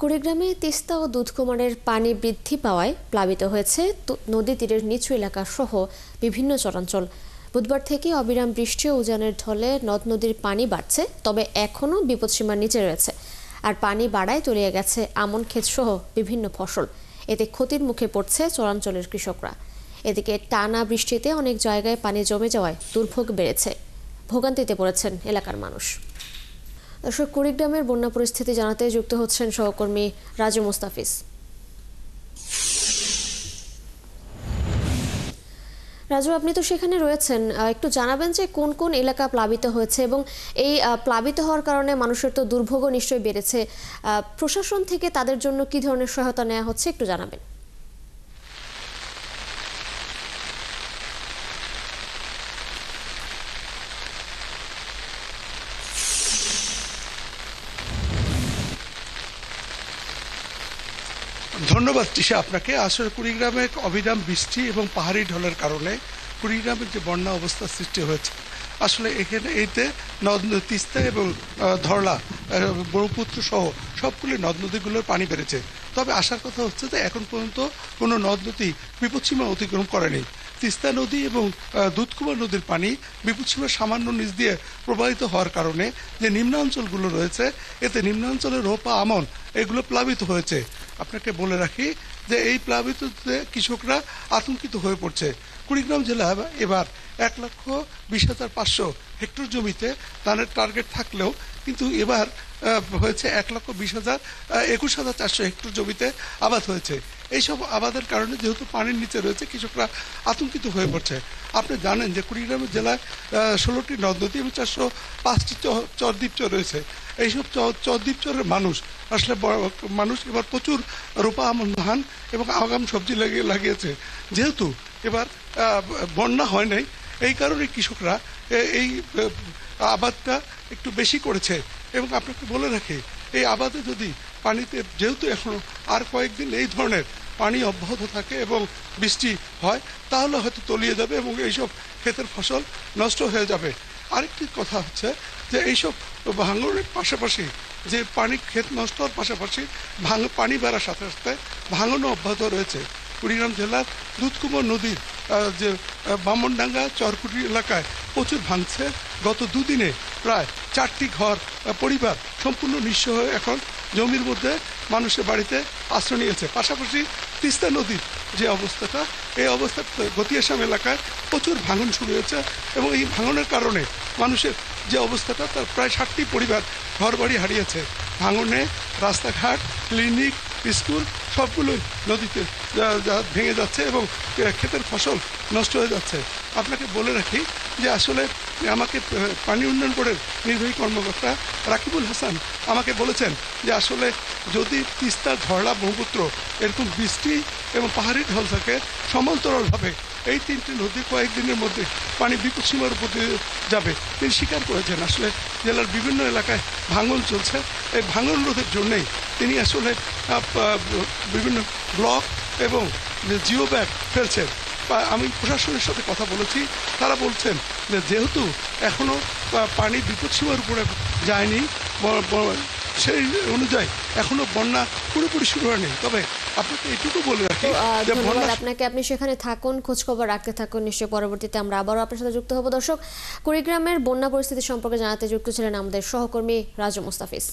কুড়িগ্রামে তিস্তা ও দুধকুমারের পানি বৃদ্ধি পাওয়ায় প্লাবিত হয়েছে নদী তীরের নিচু এলাকা সহ বিভিন্ন চরাঞ্চল। বুধবার থেকে অবিরাম বৃষ্টি ও উজানের ঢলে নদ নদীর পানি বাড়ছে, তবে এখনও বিপদসীমার নিচে রয়েছে। আর পানি বাড়ায় তলিয়ে গেছে আমন ক্ষেত সহ বিভিন্ন ফসল। এতে ক্ষতির মুখে পড়ছে চরাঞ্চলের কৃষকরা। এদিকে টানা বৃষ্টিতে অনেক জায়গায় পানি জমে যাওয়ায় দুর্ভোগ বেড়েছে, ভোগান্তিতে পড়েছেন এলাকার মানুষ। দর্শক, কুড়িগ্রামের বন্যা পরিস্থিতি জানাতে যুক্ত হচ্ছেন সহকর্মী রাজু মুস্তাফিজ। রাজু, আপনি তো সেখানে রয়েছেন, একটু জানাবেন যে কোন কোন এলাকা প্লাবিত হয়েছে এবং এই প্লাবিত হওয়ার কারণে মানুষের তো দুর্ভোগও নিশ্চয়ই বেড়েছে। প্রশাসন থেকে তাদের জন্য কি ধরনের সহায়তা নেওয়া হচ্ছে একটু জানাবেন। ধন্যবাদ তৃষা আপনাকে। আসলে কুড়িগ্রামে অবিরাম বৃষ্টি এবং পাহাড়ি ঢলের কারণে কুড়িগ্রামের যে বন্যা অবস্থা সৃষ্টি হয়েছে, আসলে এখানে এইতে নদ তিস্তা এবং ধরলা, ব্রহ্মপুত্র সহ সবগুলি নদ নদীগুলোর পানি বেড়েছে। তবে আসার কথা হচ্ছে যে এখন পর্যন্ত কোনো নদ নদী বিপদসীমা অতিক্রম করেনি। তিস্তা নদী এবং দুধকুমার নদীর পানি বিপদসীমার সামান্য নিচ দিয়ে প্রবাহিত হওয়ার কারণে যে নিম্নাঞ্চলগুলো রয়েছে, এতে নিম্নাঞ্চলের রোপা আমন এগুলো প্লাবিত হয়েছে। আপনাকে বলে রাখি যে এই প্লাবিততে কৃষকরা আতঙ্কিত হয়ে পড়ছে। কুড়িগ্রাম জেলা এবার 1,20,500 হেক্টর জমিতে ধানের টার্গেট থাকলেও কিন্তু এবার হয়েছে 1,20,21,400 হেক্টর জমিতে আবাদ হয়েছে। এইসব আবাদের কারণে যেহেতু পানির নিচে রয়েছে, কৃষকরা আতঙ্কিত হয়ে পড়ছে। আপনি জানেন যে কুড়িগ্রাম জেলায় 16টি নদ নদী এবং 405টি চরদ্বীপচর রয়েছে। এইসব চরদ্বীপচরের মানুষ এবার প্রচুর রোপা আমন ধান এবং আগাম সবজি লাগিয়েছে। যেহেতু এবার বন্যা হয় নাই, এই কারণে কৃষকরা এই আবাদটা একটু বেশি করেছে। এবং আপনাকে বলে রাখি, এই আবাদে যদি পানিতে যেহেতু এখনো আর কয়েকদিন এই ধরনের পানি অব্যাহত থাকে এবং বৃষ্টি হয়, তাহলে হয়তো তলিয়ে যাবে এবং এইসব ক্ষেতের ফসল নষ্ট হয়ে যাবে। আরেকটি কথা হচ্ছে যে এইসব ভাঙনের পাশাপাশি যে ক্ষেত নষ্ট হওয়ার পাশাপাশি পানি বাড়ার সাথে সাথে ভাঙনও অব্যাহত রয়েছে। কুড়িগ্রাম জেলার দুধকুমার নদীর যে বামনডাঙ্গা চরকুটি এলাকায় প্রচুর ভাঙছে। গত দুদিনে প্রায় 4টি পরিবার সম্পূর্ণ নিঃস্ব হয়ে এখন জমির মধ্যে মানুষের বাড়িতে আশ্রয় নিয়েছে। পাশাপাশি তিস্তা নদীর যে অবস্থাটা, এই অবস্থাতে গতিয়াসাম এলাকায় প্রচুর ভাঙন শুরু হয়েছে এবং এই ভাঙনের কারণে মানুষের যে অবস্থাটা, তার প্রায় 60টি পরিবার ঘরবাড়ি হারিয়েছে। ভাঙনে রাস্তাঘাট, ক্লিনিক, স্কুল সবগুলোই নদীতে ভেঙে যাচ্ছে এবং ক্ষেতের ফসল নষ্ট হয়ে যাচ্ছে। আপনাকে বলে রাখি যে আসলে আমাকে পানি উন্নয়ন বোর্ডের নির্বাহী কর্মকর্তা রাকিবুল হাসান আমাকে বলেছেন যে আসলে যদি তিস্তা, ধরলা, ব্রহ্মপুত্র এরকম বৃষ্টি এবং পাহাড়ি ঢল থাকে সমান্তরালভাবে, এই 3টি নদী কয়েকদিনের মধ্যে পানি বিপদসীমার উপর দিয়ে যাবে। তিনি স্বীকার করেছেন আসলে জেলার বিভিন্ন এলাকায় ভাঙন চলছে। এই ভাঙন রোধের জন্যেই তিনি আসলে বিভিন্ন ব্লক এবং জিও ব্যাগ ফেলছেন। আমি প্রশাসনের সাথে কথা বলেছি, তারা বলছেন যে যেহেতু এখনো পানি বিপদসীমার উপরে যায়নি, সেই অনুযায়ী এখনো বন্যা পুরোপুরি শুরু হয়নি। তবে আপনাকে এটুকু বলে রাখি, ধন্যবাদ আপনাকে। আপনি সেখানে থাকুন, খোঁজখবর রাখতে থাকুন। নিশ্চয়ই পরবর্তীতে আমরা আবারও আপনার সাথে যুক্ত হব। দর্শক, কুড়িগ্রামের বন্যা পরিস্থিতি সম্পর্কে জানাতে যুক্ত ছিলেন আমাদের সহকর্মী রাজু মুস্তাফিজ।